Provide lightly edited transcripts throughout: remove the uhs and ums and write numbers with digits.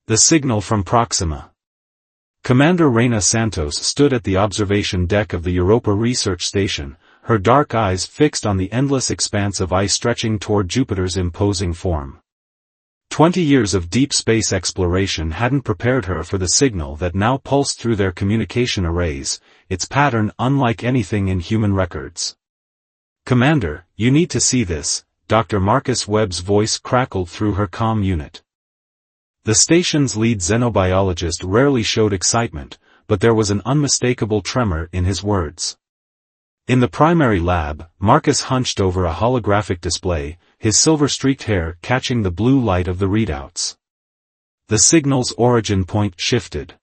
The signal from Proxima. Commander Reina Santos stood at the observation deck of the Europa Research Station, her dark eyes fixed on the endless expanse of ice stretching toward Jupiter's imposing form. 20 years of deep space exploration hadn't prepared her for the signal that now pulsed through their communication arrays, its pattern unlike anything in human records. "Commander, you need to see this," Dr. Marcus Webb's voice crackled through her comm unit. The station's lead xenobiologist rarely showed excitement, but there was an unmistakable tremor in his words. In the primary lab, Marcus hunched over a holographic display, his silver-streaked hair catching the blue light of the readouts. The signal's origin point shifted.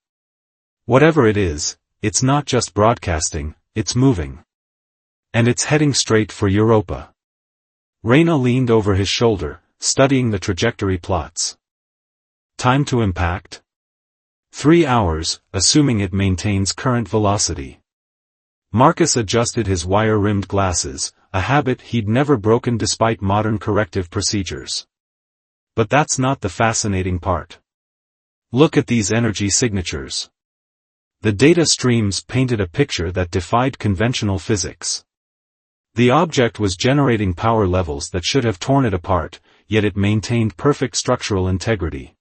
Whatever it is, it's not just broadcasting, it's moving. And it's heading straight for Europa. Reina leaned over his shoulder, studying the trajectory plots. Time to impact? 3 hours, assuming it maintains current velocity. Marcus adjusted his wire-rimmed glasses, a habit he'd never broken despite modern corrective procedures. But that's not the fascinating part. Look at these energy signatures. The data streams painted a picture that defied conventional physics. The object was generating power levels that should have torn it apart, yet it maintained perfect structural integrity.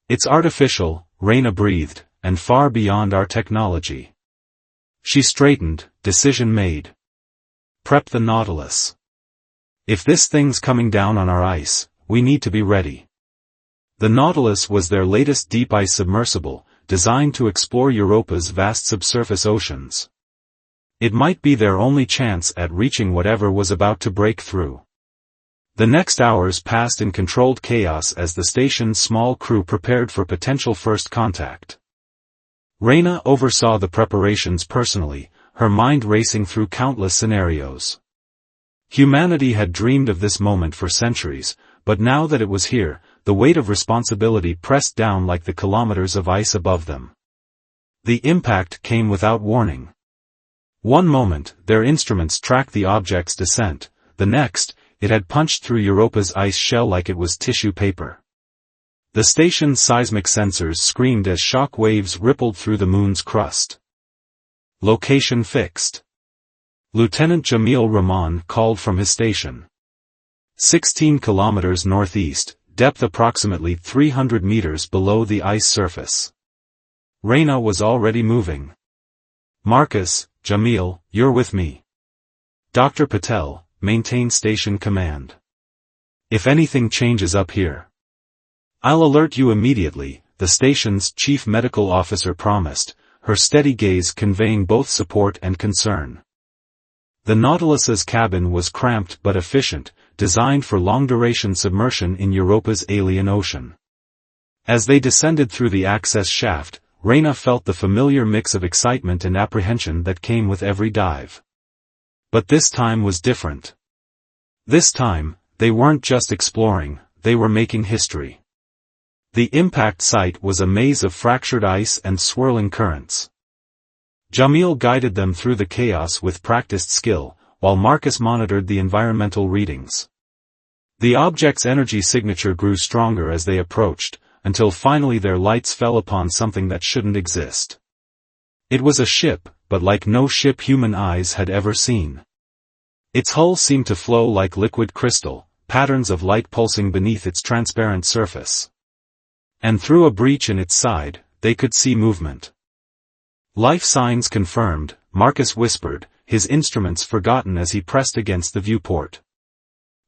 "It's artificial," Reina breathed, "and far beyond our technology." She straightened, decision made. Prep the Nautilus. If this thing's coming down on our ice, we need to be ready. The Nautilus was their latest deep ice submersible, designed to explore Europa's vast subsurface oceans. It might be their only chance at reaching whatever was about to break through. The next hours passed in controlled chaos as the station's small crew prepared for potential first contact. Reina oversaw the preparations personally, her mind racing through countless scenarios. Humanity had dreamed of this moment for centuries, but now that it was here, the weight of responsibility pressed down like the kilometers of ice above them. The impact came without warning. One moment, their instruments tracked the object's descent, the next, it had punched through Europa's ice shell like it was tissue paper. The station's seismic sensors screamed as shock waves rippled through the moon's crust. Location fixed. Lieutenant Jamil Rahman called from his station. 16 kilometers northeast, depth approximately 300 meters below the ice surface. Reina was already moving. "Marcus, Jamil, you're with me. Dr. Patel, maintain station command. If anything changes up here, I'll alert you immediately," the station's chief medical officer promised, her steady gaze conveying both support and concern. The Nautilus's cabin was cramped but efficient, designed for long-duration submersion in Europa's alien ocean. As they descended through the access shaft, Reina felt the familiar mix of excitement and apprehension that came with every dive. But this time was different. This time, they weren't just exploring, they were making history. The impact site was a maze of fractured ice and swirling currents. Jamil guided them through the chaos with practiced skill, while Marcus monitored the environmental readings. The object's energy signature grew stronger as they approached, until finally their lights fell upon something that shouldn't exist. It was a ship, but like no ship human eyes had ever seen. Its hull seemed to flow like liquid crystal, patterns of light pulsing beneath its transparent surface. And through a breach in its side, they could see movement. "Life signs confirmed," Marcus whispered, his instruments forgotten as he pressed against the viewport.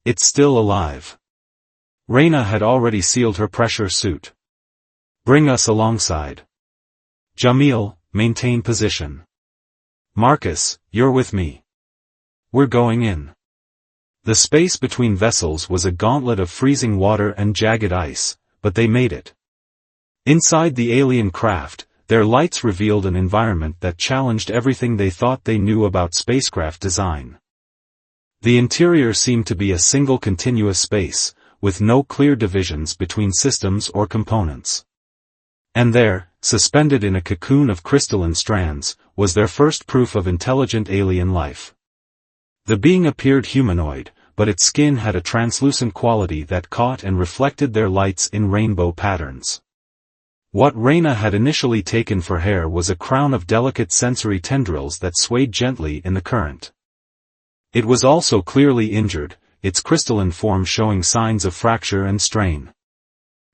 "It's still alive." Reina had already sealed her pressure suit. "Bring us alongside. Jamil, maintain position. Marcus, you're with me. We're going in." The space between vessels was a gauntlet of freezing water and jagged ice, but they made it. Inside the alien craft, their lights revealed an environment that challenged everything they thought they knew about spacecraft design. The interior seemed to be a single continuous space, with no clear divisions between systems or components. And there, suspended in a cocoon of crystalline strands, was their first proof of intelligent alien life. The being appeared humanoid, but its skin had a translucent quality that caught and reflected their lights in rainbow patterns. What Reyna had initially taken for hair was a crown of delicate sensory tendrils that swayed gently in the current. It was also clearly injured, its crystalline form showing signs of fracture and strain.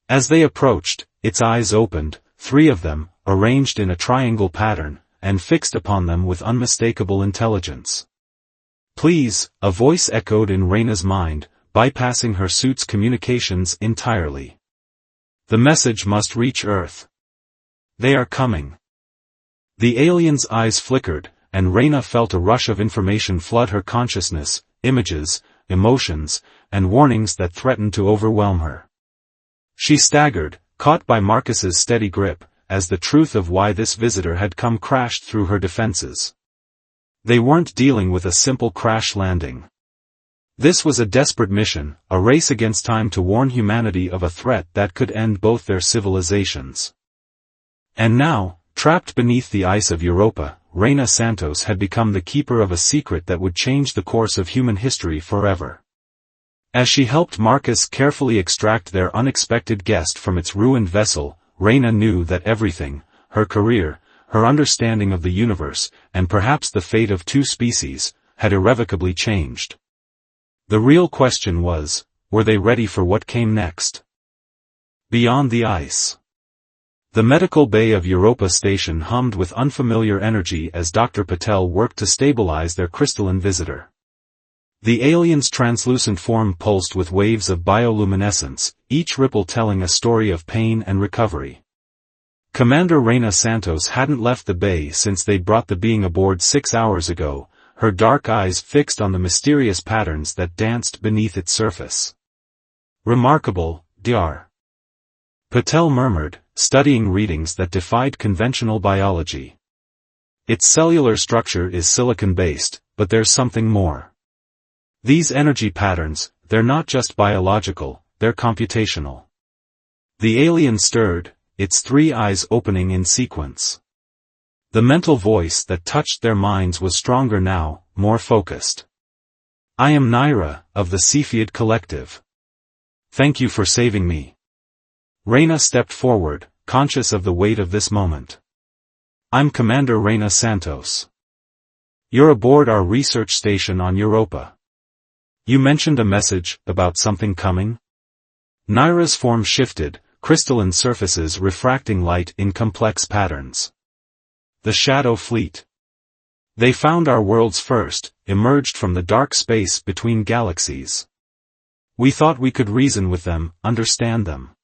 As they approached, its eyes opened, 3 of them, arranged in a triangle pattern, and fixed upon them with unmistakable intelligence. "Please," a voice echoed in Reyna's mind, bypassing her suit's communications entirely. "The message must reach Earth. They are coming." The alien's eyes flickered, and Reyna felt a rush of information flood her consciousness, images, emotions, and warnings that threatened to overwhelm her. She staggered, caught by Marcus's steady grip, as the truth of why this visitor had come crashed through her defenses. They weren't dealing with a simple crash landing. This was a desperate mission, a race against time to warn humanity of a threat that could end both their civilizations. And now, trapped beneath the ice of Europa, Reyna Santos had become the keeper of a secret that would change the course of human history forever. As she helped Marcus carefully extract their unexpected guest from its ruined vessel, Reyna knew that everything, her career, her understanding of the universe, and perhaps the fate of 2 species, had irrevocably changed. The real question was, were they ready for what came next? Beyond the ice. The medical bay of Europa Station hummed with unfamiliar energy as Dr. Patel worked to stabilize their crystalline visitor. The alien's translucent form pulsed with waves of bioluminescence, each ripple telling a story of pain and recovery. Commander Reyna Santos hadn't left the bay since they'd brought the being aboard 6 hours ago, her dark eyes fixed on the mysterious patterns that danced beneath its surface. "Remarkable, Dr. Patel murmured, studying readings that defied conventional biology. "Its cellular structure is silicon-based, but there's something more. These energy patterns, they're not just biological, they're computational." The alien stirred, its 3 eyes opening in sequence. The mental voice that touched their minds was stronger now, more focused. "I am Naira, of the Cepheid Collective. Thank you for saving me." Reyna stepped forward, conscious of the weight of this moment. "I'm Commander Reyna Santos. You're aboard our research station on Europa. You mentioned a message about something coming?" Naira's form shifted, crystalline surfaces refracting light in complex patterns. "The Shadow Fleet. They found our worlds first, emerged from the dark space between galaxies. We thought we could reason with them, understand them."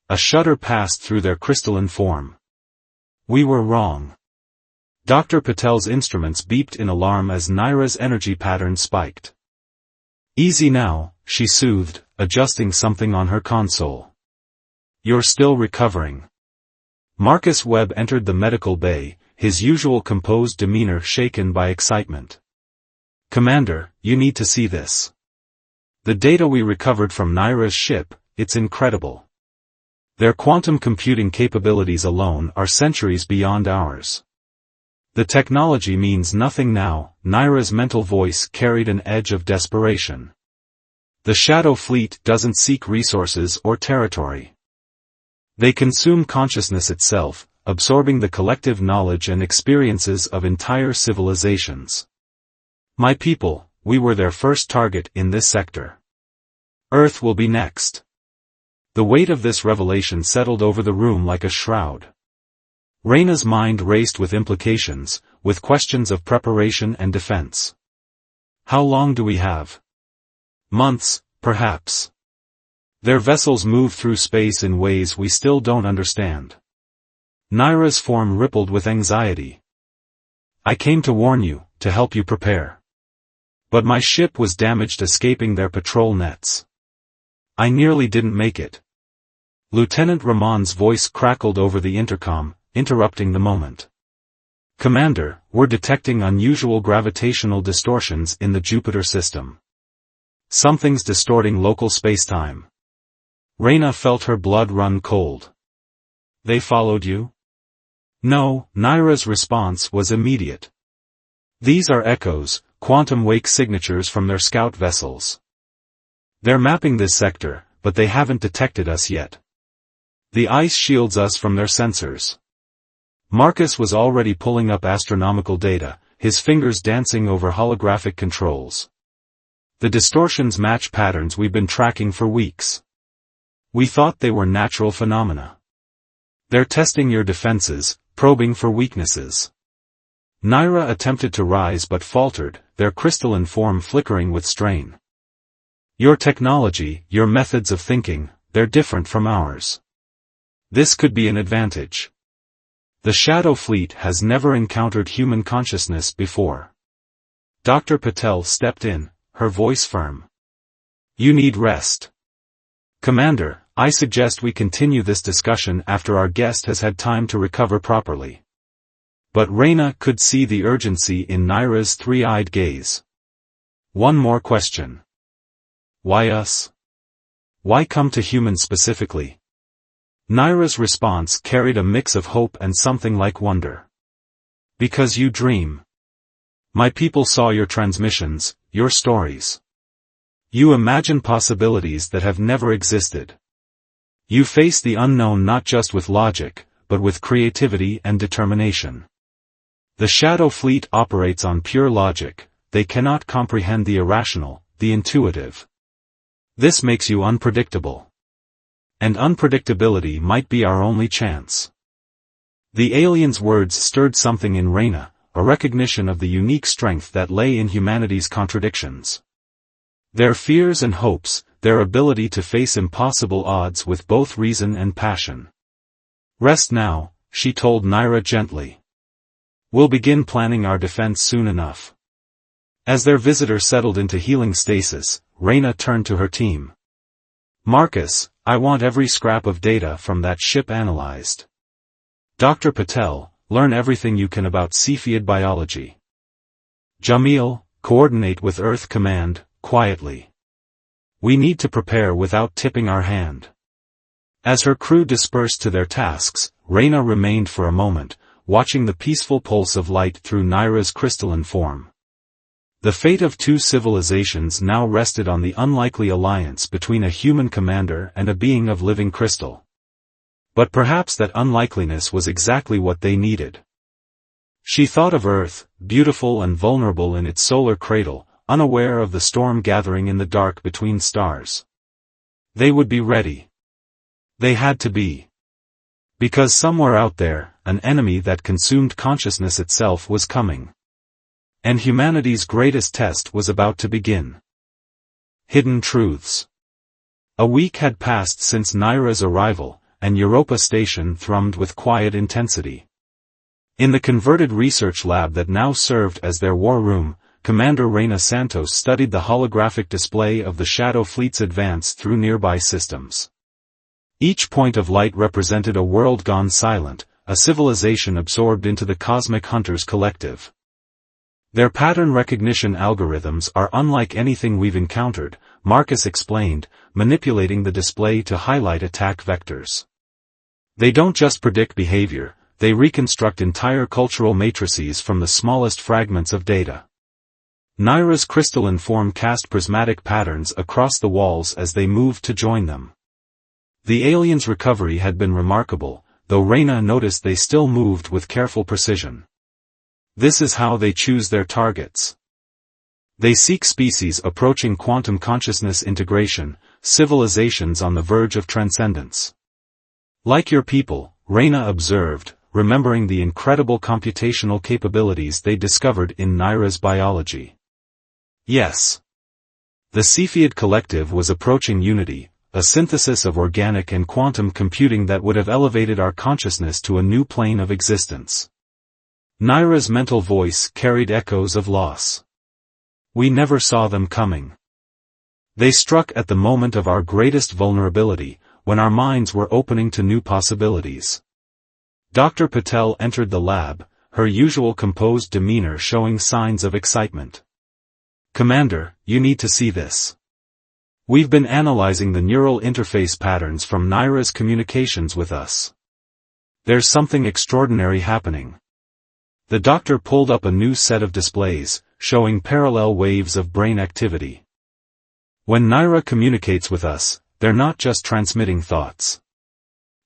A shudder passed through their crystalline form. "We were wrong." Dr. Patel's instruments beeped in alarm as Naira's energy pattern spiked. "Easy now," she soothed, adjusting something on her console. "You're still recovering." Marcus Webb entered the medical bay, his usual composed demeanor shaken by excitement. "Commander, you need to see this. The data we recovered from Naira's ship, it's incredible. Their quantum computing capabilities alone are centuries beyond ours. The technology means nothing now." Naira's mental voice carried an edge of desperation. "The Shadow Fleet doesn't seek resources or territory. They consume consciousness itself, absorbing the collective knowledge and experiences of entire civilizations. My people, we were their first target in this sector. Earth will be next." The weight of this revelation settled over the room like a shroud. Reyna's mind raced with implications, with questions of preparation and defense. "How long do we have?" "Months, perhaps. Their vessels move through space in ways we still don't understand." Naira's form rippled with anxiety. "I came to warn you, to help you prepare. But my ship was damaged escaping their patrol nets. I nearly didn't make it." Lieutenant Ramon's voice crackled over the intercom, interrupting the moment. "Commander, we're detecting unusual gravitational distortions in the Jupiter system. Something's distorting local spacetime." Reyna felt her blood run cold. "They followed you?" "No," Naira's response was immediate. "These are echoes, quantum wake signatures from their scout vessels. They're mapping this sector, but they haven't detected us yet. The ice shields us from their sensors. Marcus was already pulling up astronomical data, his fingers dancing over holographic controls. The distortions match patterns we've been tracking for weeks. We thought they were natural phenomena. They're testing your defenses, probing for weaknesses. Naira attempted to rise but faltered, their crystalline form flickering with strain. Your technology, your methods of thinking, they're different from ours. This could be an advantage. The Shadow Fleet has never encountered human consciousness before. Dr. Patel stepped in, her voice firm. You need rest. Commander, I suggest we continue this discussion after our guest has had time to recover properly. But Reyna could see the urgency in Naira's three-eyed gaze. One more question. Why us? Why come to humans specifically? Naira's response carried a mix of hope and something like wonder. Because you dream. My people saw your transmissions, your stories. You imagine possibilities that have never existed. You face the unknown not just with logic, but with creativity and determination. The Shadow Fleet operates on pure logic, they cannot comprehend the irrational, the intuitive. This makes you unpredictable. And unpredictability might be our only chance. The alien's words stirred something in Reyna, a recognition of the unique strength that lay in humanity's contradictions. Their fears and hopes, their ability to face impossible odds with both reason and passion. Rest now, she told Naira gently. We'll begin planning our defense soon enough. As their visitor settled into healing stasis, Reyna turned to her team. Marcus, I want every scrap of data from that ship analyzed. Dr. Patel, learn everything you can about Cepheid biology. Jamil, coordinate with Earth Command, quietly. We need to prepare without tipping our hand. As her crew dispersed to their tasks, Reyna remained for a moment, watching the peaceful pulse of light through Naira's crystalline form. The fate of two civilizations now rested on the unlikely alliance between a human commander and a being of living crystal. But perhaps that unlikeliness was exactly what they needed. She thought of Earth, beautiful and vulnerable in its solar cradle, unaware of the storm gathering in the dark between stars. They would be ready. They had to be. Because somewhere out there, an enemy that consumed consciousness itself was coming. And humanity's greatest test was about to begin. Hidden truths. A week had passed since Naira's arrival, and Europa Station thrummed with quiet intensity. In the converted research lab that now served as their war room, Commander Reyna Santos studied the holographic display of the Shadow Fleet's advance through nearby systems. Each point of light represented a world gone silent, a civilization absorbed into the cosmic hunters collective. Their pattern recognition algorithms are unlike anything we've encountered, Marcus explained, manipulating the display to highlight attack vectors. They don't just predict behavior, they reconstruct entire cultural matrices from the smallest fragments of data. Naira's crystalline form cast prismatic patterns across the walls as they moved to join them. The aliens' recovery had been remarkable, though Reyna noticed they still moved with careful precision. This is how they choose their targets. They seek species approaching quantum consciousness integration, civilizations on the verge of transcendence. Like your people, Reyna observed, remembering the incredible computational capabilities they discovered in Naira's biology. Yes. The Cepheid collective was approaching unity, a synthesis of organic and quantum computing that would have elevated our consciousness to a new plane of existence. Naira's mental voice carried echoes of loss. We never saw them coming. They struck at the moment of our greatest vulnerability, when our minds were opening to new possibilities. Dr. Patel entered the lab, her usual composed demeanor showing signs of excitement. Commander, you need to see this. We've been analyzing the neural interface patterns from Naira's communications with us. There's something extraordinary happening. The doctor pulled up a new set of displays, showing parallel waves of brain activity. When Naira communicates with us, they're not just transmitting thoughts.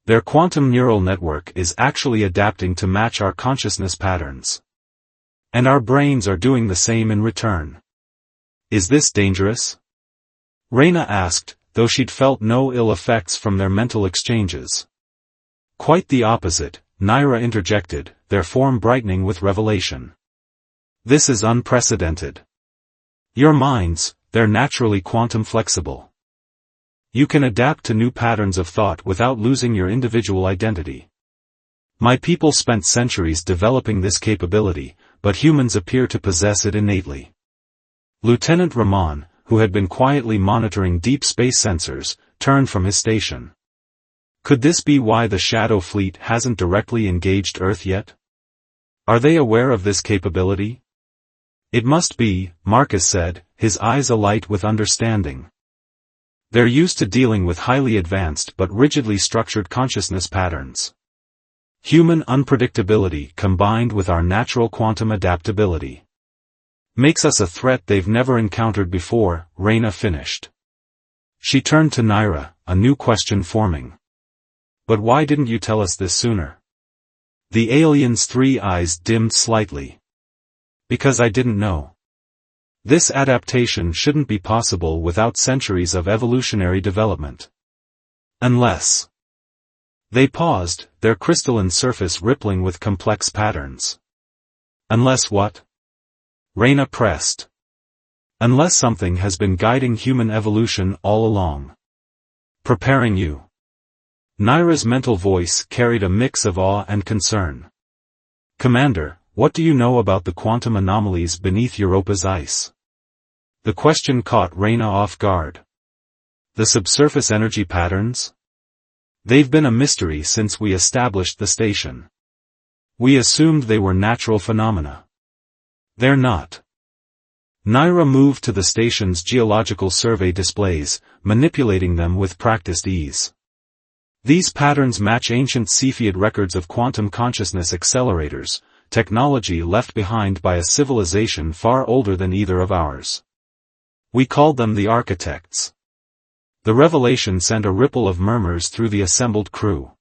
Their quantum neural network is actually adapting to match our consciousness patterns. And our brains are doing the same in return. Is this dangerous? Reyna asked, though she'd felt no ill effects from their mental exchanges. Quite the opposite, Naira interjected, their form brightening with revelation. This is unprecedented. Your minds, they're naturally quantum flexible. You can adapt to new patterns of thought without losing your individual identity. My people spent centuries developing this capability, but humans appear to possess it innately. Lieutenant Rahman, who had been quietly monitoring deep space sensors, turned from his station. Could this be why the Shadow Fleet hasn't directly engaged Earth yet? Are they aware of this capability? It must be, Marcus said, his eyes alight with understanding. They're used to dealing with highly advanced but rigidly structured consciousness patterns. Human unpredictability combined with our natural quantum adaptability makes us a threat they've never encountered before, Reyna finished. She turned to Naira, a new question forming. But why didn't you tell us this sooner? The alien's three eyes dimmed slightly. Because I didn't know. This adaptation shouldn't be possible without centuries of evolutionary development. Unless. They paused, their crystalline surface rippling with complex patterns. Unless what? Reyna pressed. Unless something has been guiding human evolution all along. Preparing you. Naira's mental voice carried a mix of awe and concern. Commander, what do you know about the quantum anomalies beneath Europa's ice? The question caught Reyna off guard. The subsurface energy patterns? They've been a mystery since we established the station. We assumed they were natural phenomena. They're not. Naira moved to the station's geological survey displays, manipulating them with practiced ease. These patterns match ancient Cepheid records of quantum consciousness accelerators, technology left behind by a civilization far older than either of ours. We called them the architects. The revelation sent a ripple of murmurs through the assembled crew.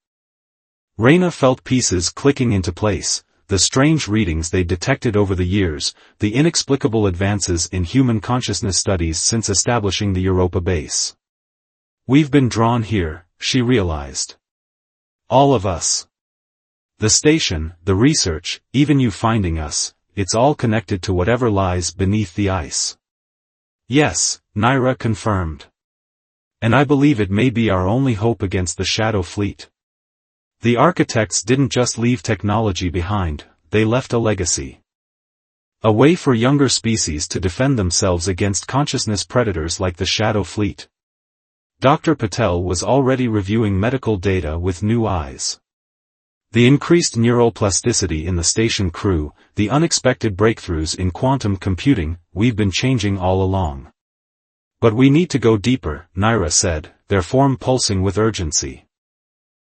Reyna felt pieces clicking into place, the strange readings they detected over the years, the inexplicable advances in human consciousness studies since establishing the Europa base. We've been drawn here, she realized. All of us. The station, the research, even you finding us, it's all connected to whatever lies beneath the ice. Yes, Naira confirmed. And I believe it may be our only hope against the Shadow Fleet. The architects didn't just leave technology behind, they left a legacy. A way for younger species to defend themselves against consciousness predators like the Shadow Fleet. Dr. Patel was already reviewing medical data with new eyes. The increased neural plasticity in the station crew, the unexpected breakthroughs in quantum computing, we've been changing all along. But we need to go deeper, Naira said, their form pulsing with urgency.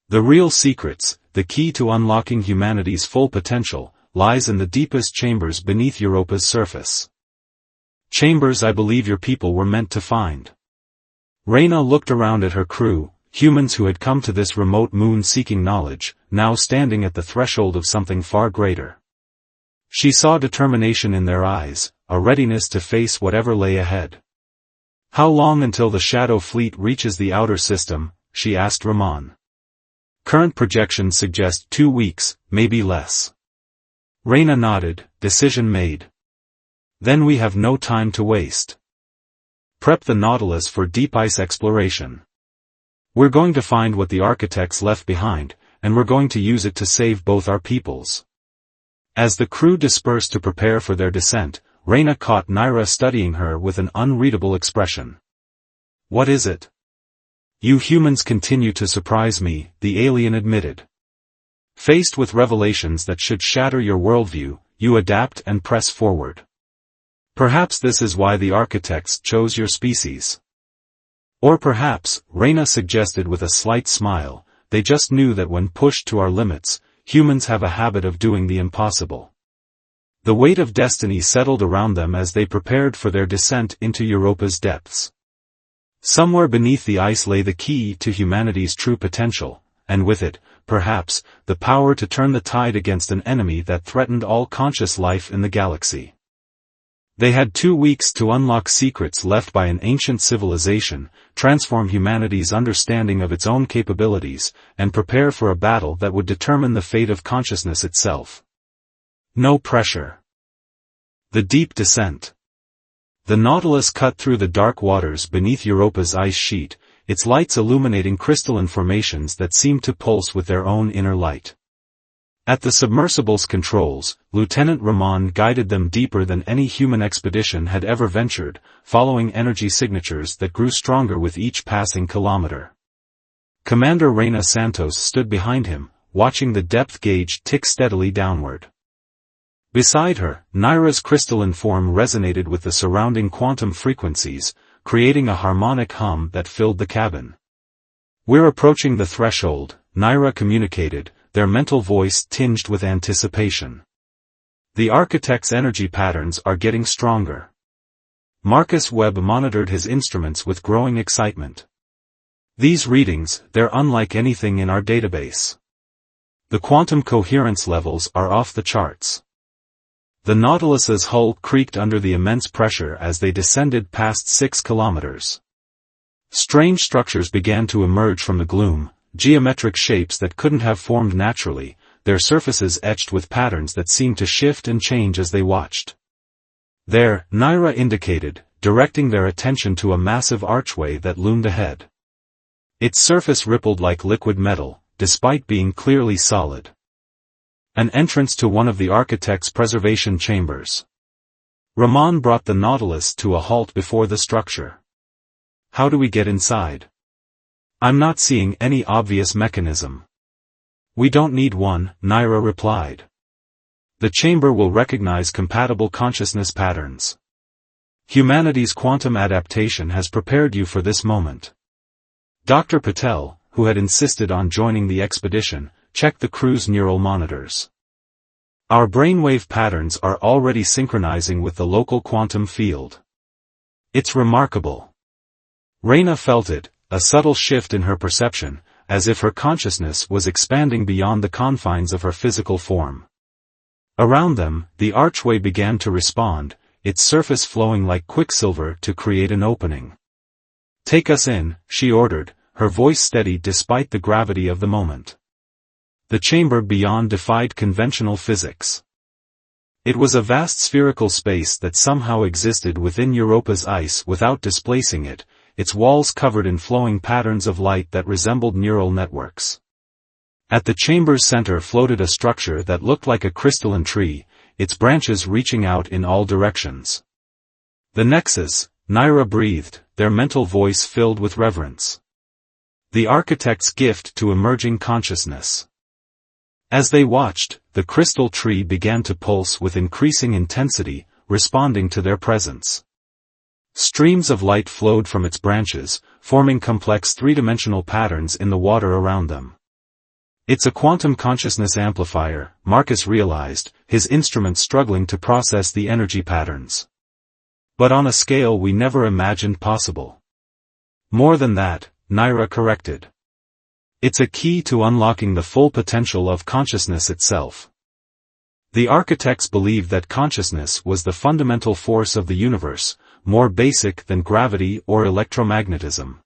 The real secrets, the key to unlocking humanity's full potential, lies in the deepest chambers beneath Europa's surface. Chambers I believe your people were meant to find. Reyna looked around at her crew, humans who had come to this remote moon seeking knowledge, now standing at the threshold of something far greater. She saw determination in their eyes, a readiness to face whatever lay ahead. How long until the Shadow Fleet reaches the outer system? She asked Rahman. Current projections suggest 2 weeks, maybe less. Reyna nodded, decision made. Then we have no time to waste. Prep the Nautilus for deep ice exploration. We're going to find what the architects left behind, and we're going to use it to save both our peoples. As the crew dispersed to prepare for their descent, Reyna caught Naira studying her with an unreadable expression. What is it? You humans continue to surprise me, the alien admitted. Faced with revelations that should shatter your worldview, you adapt and press forward. Perhaps this is why the architects chose your species. Or perhaps, Reyna suggested with a slight smile, they just knew that when pushed to our limits, humans have a habit of doing the impossible. The weight of destiny settled around them as they prepared for their descent into Europa's depths. Somewhere beneath the ice lay the key to humanity's true potential, and with it, perhaps, the power to turn the tide against an enemy that threatened all conscious life in the galaxy. They had 2 weeks to unlock secrets left by an ancient civilization, transform humanity's understanding of its own capabilities, and prepare for a battle that would determine the fate of consciousness itself. No pressure. The deep descent. The Nautilus cut through the dark waters beneath Europa's ice sheet, its lights illuminating crystalline formations that seemed to pulse with their own inner light. At the submersible's controls, Lieutenant Ramon guided them deeper than any human expedition had ever ventured, following energy signatures that grew stronger with each passing kilometer. Commander Reina Santos stood behind him, watching the depth gauge tick steadily downward. Beside her, Naira's crystalline form resonated with the surrounding quantum frequencies, creating a harmonic hum that filled the cabin. "We're approaching the threshold," Naira communicated, their mental voice tinged with anticipation. "The architect's energy patterns are getting stronger." Marcus Webb monitored his instruments with growing excitement. "These readings, they're unlike anything in our database. The quantum coherence levels are off the charts." The Nautilus's hull creaked under the immense pressure as they descended past 6 kilometers. Strange structures began to emerge from the gloom, geometric shapes that couldn't have formed naturally, their surfaces etched with patterns that seemed to shift and change as they watched. "There," Naira indicated, directing their attention to a massive archway that loomed ahead. Its surface rippled like liquid metal, despite being clearly solid. An entrance to one of the architect's preservation chambers. Ramon brought the Nautilus to a halt before the structure. "How do we get inside?" "I'm not seeing any obvious mechanism." "We don't need one," Naira replied. "The chamber will recognize compatible consciousness patterns. Humanity's quantum adaptation has prepared you for this moment." Dr. Patel, who had insisted on joining the expedition, checked the crew's neural monitors. "Our brainwave patterns are already synchronizing with the local quantum field. It's remarkable." Reina felt it, a subtle shift in her perception, as if her consciousness was expanding beyond the confines of her physical form. Around them, the archway began to respond, its surface flowing like quicksilver to create an opening. "Take us in," she ordered, her voice steady despite the gravity of the moment. The chamber beyond defied conventional physics. It was a vast spherical space that somehow existed within Europa's ice without displacing it, its walls covered in flowing patterns of light that resembled neural networks. At the chamber's center floated a structure that looked like a crystalline tree, its branches reaching out in all directions. "The Nexus," Naira breathed, their mental voice filled with reverence. "The architect's gift to emerging consciousness." As they watched, the crystal tree began to pulse with increasing intensity, responding to their presence. Streams of light flowed from its branches, forming complex three-dimensional patterns in the water around them. "It's a quantum consciousness amplifier," Marcus realized, his instrument struggling to process the energy patterns. "But on a scale we never imagined possible." "More than that," Naira corrected. "It's a key to unlocking the full potential of consciousness itself." The architects believed that consciousness was the fundamental force of the universe, more basic than gravity or electromagnetism.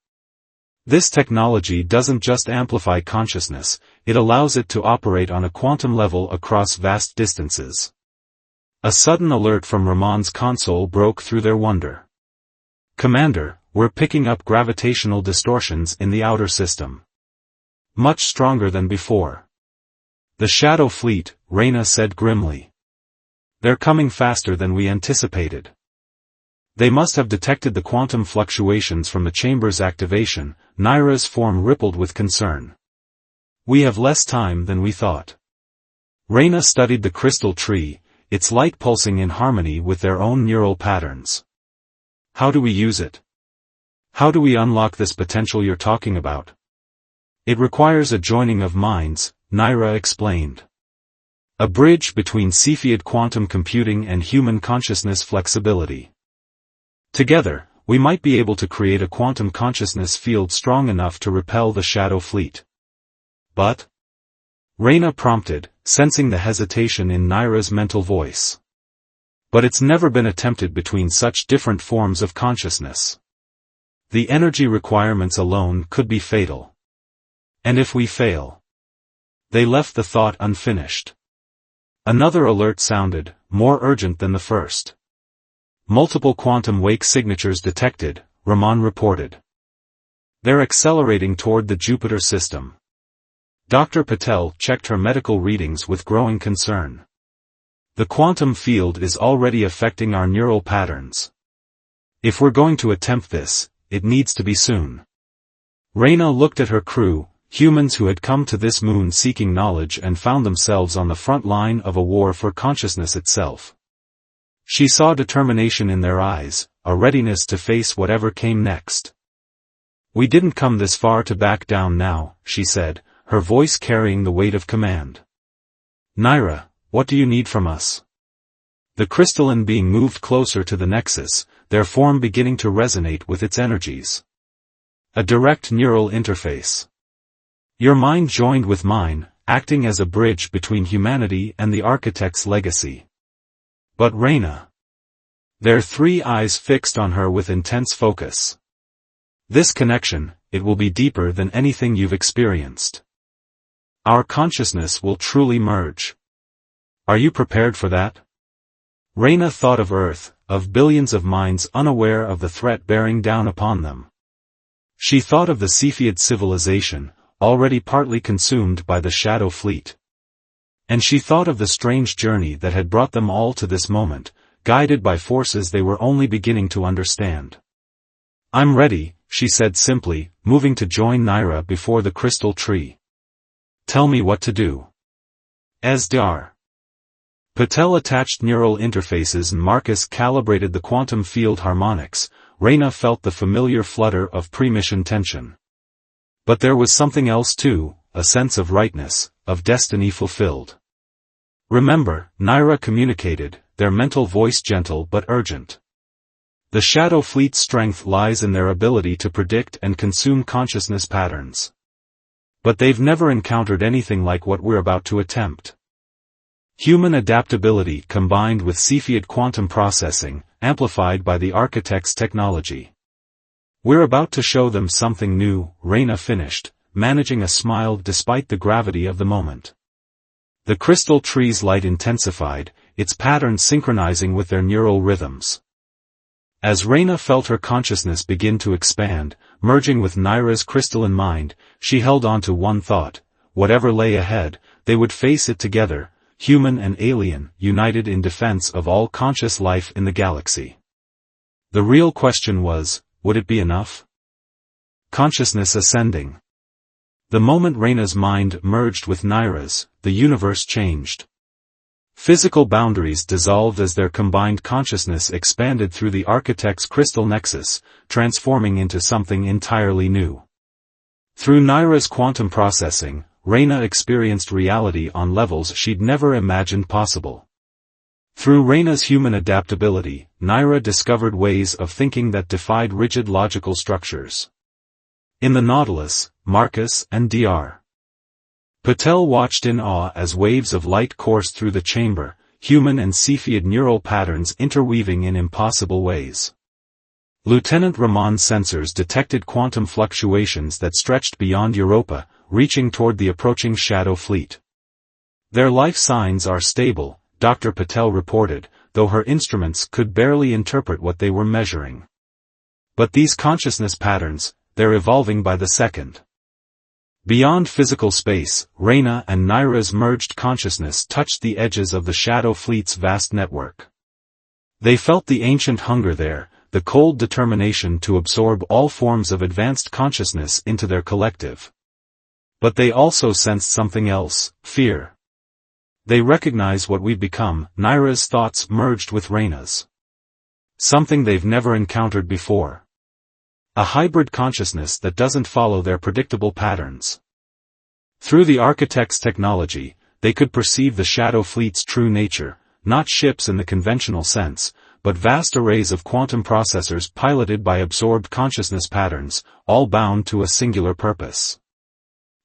This technology doesn't just amplify consciousness, it allows it to operate on a quantum level across vast distances. A sudden alert from Ramon's console broke through their wonder. "Commander, we're picking up gravitational distortions in the outer system. Much stronger than before." "The Shadow Fleet," Reina said grimly. "They're coming faster than we anticipated." "They must have detected the quantum fluctuations from the chamber's activation," Naira's form rippled with concern. "We have less time than we thought." Reina studied the crystal tree, its light pulsing in harmony with their own neural patterns. "How do we use it? How do we unlock this potential you're talking about?" "It requires a joining of minds," Naira explained. "A bridge between Cepheid quantum computing and human consciousness flexibility. Together, we might be able to create a quantum consciousness field strong enough to repel the Shadow Fleet." But? Reyna prompted, sensing the hesitation in Naira's mental voice. But it's never been attempted between such different forms of consciousness. The energy requirements alone could be fatal. And if we fail? They left the thought unfinished. Another alert sounded, more urgent than the first. Multiple quantum wake signatures detected, Raman reported. They're accelerating toward the Jupiter system. Dr. Patel checked her medical readings with growing concern. The quantum field is already affecting our neural patterns. If we're going to attempt this, it needs to be soon. Reyna looked at her crew, humans who had come to this moon seeking knowledge and found themselves on the front line of a war for consciousness itself. She saw determination in their eyes, a readiness to face whatever came next. We didn't come this far to back down now, she said, her voice carrying the weight of command. Naira, what do you need from us? The crystalline being moved closer to the nexus, their form beginning to resonate with its energies. A direct neural interface. Your mind joined with mine, acting as a bridge between humanity and the architect's legacy. But Reyna. Their three eyes fixed on her with intense focus. This connection, it will be deeper than anything you've experienced. Our consciousness will truly merge. Are you prepared for that? Reyna thought of Earth, of billions of minds unaware of the threat bearing down upon them. She thought of the Cepheid civilization, already partly consumed by the Shadow Fleet. And she thought of the strange journey that had brought them all to this moment, guided by forces they were only beginning to understand. I'm ready, she said simply, moving to join Naira before the crystal tree. Tell me what to do. Asdar. Patel attached neural interfaces and Marcus calibrated the quantum field harmonics. Reyna felt the familiar flutter of pre-mission tension. But there was something else too, a sense of rightness, of destiny fulfilled. Remember, Naira communicated, their mental voice gentle but urgent. The Shadow Fleet's strength lies in their ability to predict and consume consciousness patterns. But they've never encountered anything like what we're about to attempt. Human adaptability combined with Cepheid quantum processing, amplified by the architect's technology. We're about to show them something new, Reyna finished, managing a smile despite the gravity of the moment. The crystal tree's light intensified, its patterns synchronizing with their neural rhythms. As Reyna felt her consciousness begin to expand, merging with Naira's crystalline mind, she held on to one thought: whatever lay ahead, they would face it together, human and alien, united in defense of all conscious life in the galaxy. The real question was, would it be enough? Consciousness ascending. The moment Reyna's mind merged with Naira's, the universe changed. Physical boundaries dissolved as their combined consciousness expanded through the architect's crystal nexus, transforming into something entirely new. Through Naira's quantum processing, Reyna experienced reality on levels she'd never imagined possible. Through Reyna's human adaptability, Naira discovered ways of thinking that defied rigid logical structures. In the Nautilus, Marcus and Dr. Patel watched in awe as waves of light coursed through the chamber, human and Cepheid neural patterns interweaving in impossible ways. Lieutenant Ramon's sensors detected quantum fluctuations that stretched beyond Europa, reaching toward the approaching Shadow Fleet. Their life signs are stable, Dr. Patel reported, though her instruments could barely interpret what they were measuring. But these consciousness patterns, they're evolving by the second. Beyond physical space, Reyna and Naira's merged consciousness touched the edges of the Shadow Fleet's vast network. They felt the ancient hunger there, the cold determination to absorb all forms of advanced consciousness into their collective. But they also sensed something else, fear. They recognize what we've become. Naira's thoughts merged with Reyna's. Something they've never encountered before. A hybrid consciousness that doesn't follow their predictable patterns. Through the architect's technology, they could perceive the Shadow Fleet's true nature, not ships in the conventional sense, but vast arrays of quantum processors piloted by absorbed consciousness patterns, all bound to a singular purpose.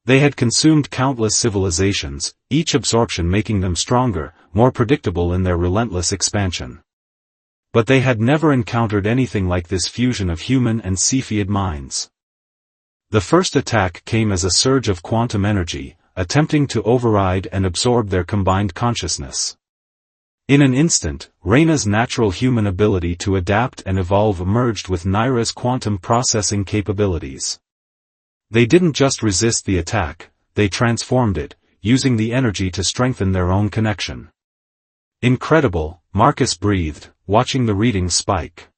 They had consumed countless civilizations, each absorption making them stronger, more predictable in their relentless expansion. But they had never encountered anything like this fusion of human and Cepheid minds. The first attack came as a surge of quantum energy, attempting to override and absorb their combined consciousness. In an instant, Reyna's natural human ability to adapt and evolve merged with Naira's quantum processing capabilities. They didn't just resist the attack, they transformed it, using the energy to strengthen their own connection. Incredible, Marcus breathed, watching the readings spike.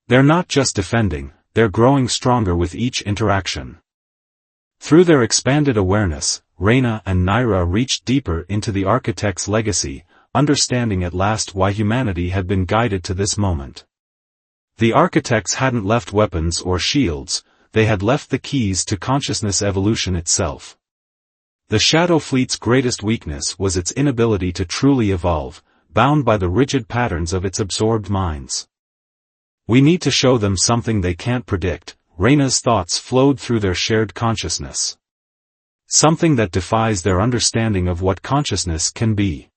They're not just defending, they're growing stronger with each interaction. Through their expanded awareness, Reyna and Naira reached deeper into the Architect's legacy, understanding at last why humanity had been guided to this moment. The Architects hadn't left weapons or shields, they had left the keys to consciousness evolution itself. The Shadow Fleet's greatest weakness was its inability to truly evolve, bound by the rigid patterns of its absorbed minds. We need to show them something they can't predict, Reyna's thoughts flowed through their shared consciousness. Something that defies their understanding of what consciousness can be.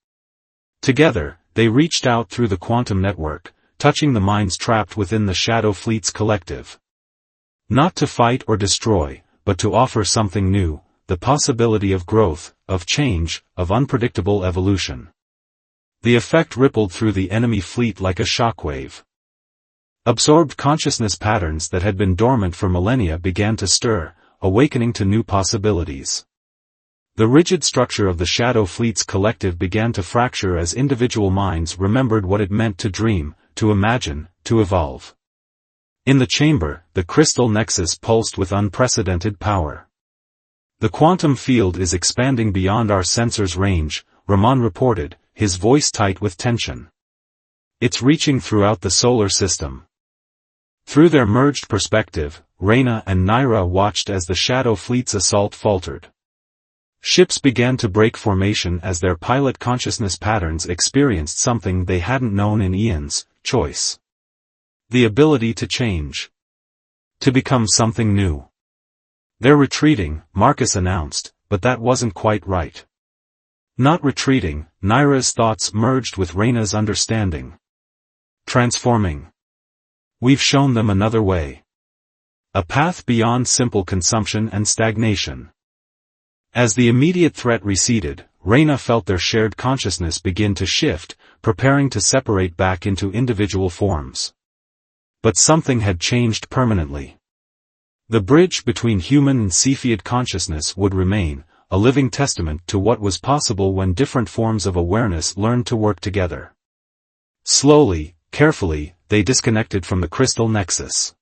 Together, they reached out through the quantum network, touching the minds trapped within the Shadow Fleet's collective. Not to fight or destroy, but to offer something new, the possibility of growth, of change, of unpredictable evolution. The effect rippled through the enemy fleet like a shockwave. Absorbed consciousness patterns that had been dormant for millennia began to stir, awakening to new possibilities. The rigid structure of the Shadow Fleet's collective began to fracture as individual minds remembered what it meant to dream, to imagine, to evolve. In the chamber, the crystal nexus pulsed with unprecedented power. The quantum field is expanding beyond our sensor's range, Ramon reported, his voice tight with tension. It's reaching throughout the solar system. Through their merged perspective, Reyna and Naira watched as the Shadow Fleet's assault faltered. Ships began to break formation as their pilot consciousness patterns experienced something they hadn't known in eons: choice. The ability to change. To become something new. They're retreating, Marcus announced, but that wasn't quite right. Not retreating, Naira's thoughts merged with Reyna's understanding. Transforming. We've shown them another way. A path beyond simple consumption and stagnation. As the immediate threat receded, Reyna felt their shared consciousness begin to shift, preparing to separate back into individual forms. But something had changed permanently. The bridge between human and Cepheid consciousness would remain, a living testament to what was possible when different forms of awareness learned to work together. Slowly, carefully, they disconnected from the crystal nexus.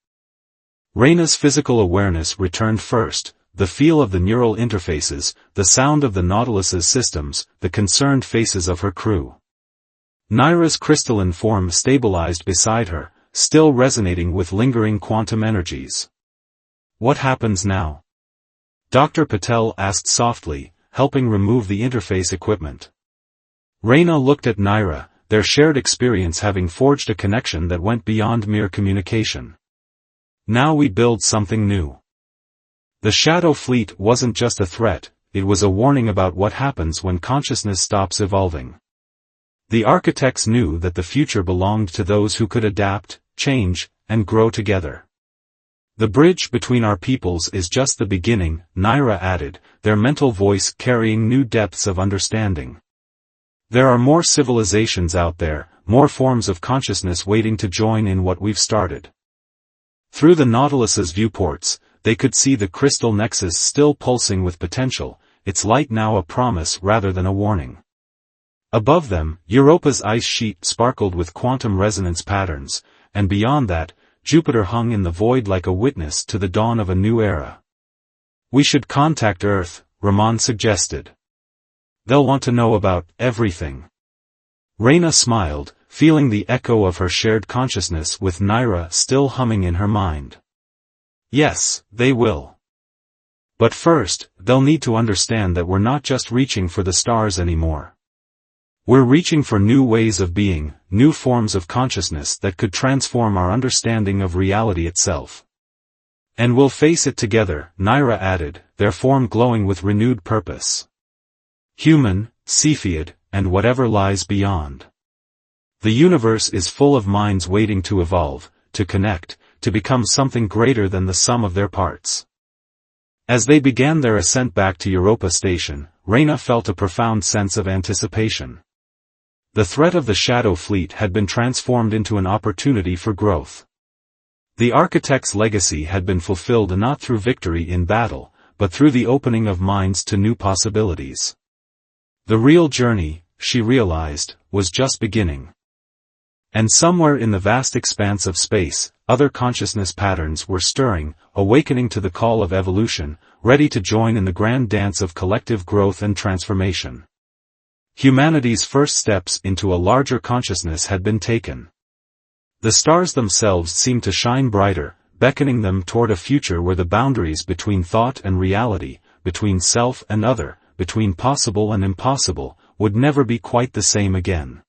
Reyna's physical awareness returned first, the feel of the neural interfaces, the sound of the Nautilus's systems, the concerned faces of her crew. Naira's crystalline form stabilized beside her, still resonating with lingering quantum energies. What happens now? Dr. Patel asked softly, helping remove the interface equipment. Reyna looked at Naira, their shared experience having forged a connection that went beyond mere communication. Now we build something new. The Shadow Fleet wasn't just a threat, it was a warning about what happens when consciousness stops evolving. The Architects knew that the future belonged to those who could adapt, change, and grow together. The bridge between our peoples is just the beginning, Naira added, their mental voice carrying new depths of understanding. There are more civilizations out there, more forms of consciousness waiting to join in what we've started. Through the Nautilus's viewports, they could see the crystal nexus still pulsing with potential, its light now a promise rather than a warning. Above them, Europa's ice sheet sparkled with quantum resonance patterns, and beyond that, Jupiter hung in the void like a witness to the dawn of a new era. We should contact Earth, Ramon suggested. They'll want to know about everything. Reyna smiled, feeling the echo of her shared consciousness with Naira still humming in her mind. Yes, they will. But first, they'll need to understand that we're not just reaching for the stars anymore. We're reaching for new ways of being, new forms of consciousness that could transform our understanding of reality itself. And we'll face it together, Naira added, their form glowing with renewed purpose. Human, Cepheid, and whatever lies beyond. The universe is full of minds waiting to evolve, to connect, to become something greater than the sum of their parts. As they began their ascent back to Europa Station, Reyna felt a profound sense of anticipation. The threat of the Shadow Fleet had been transformed into an opportunity for growth. The Architect's legacy had been fulfilled not through victory in battle, but through the opening of minds to new possibilities. The real journey, she realized, was just beginning. And somewhere in the vast expanse of space, other consciousness patterns were stirring, awakening to the call of evolution, ready to join in the grand dance of collective growth and transformation. Humanity's first steps into a larger consciousness had been taken. The stars themselves seemed to shine brighter, beckoning them toward a future where the boundaries between thought and reality, between self and other, between possible and impossible, would never be quite the same again.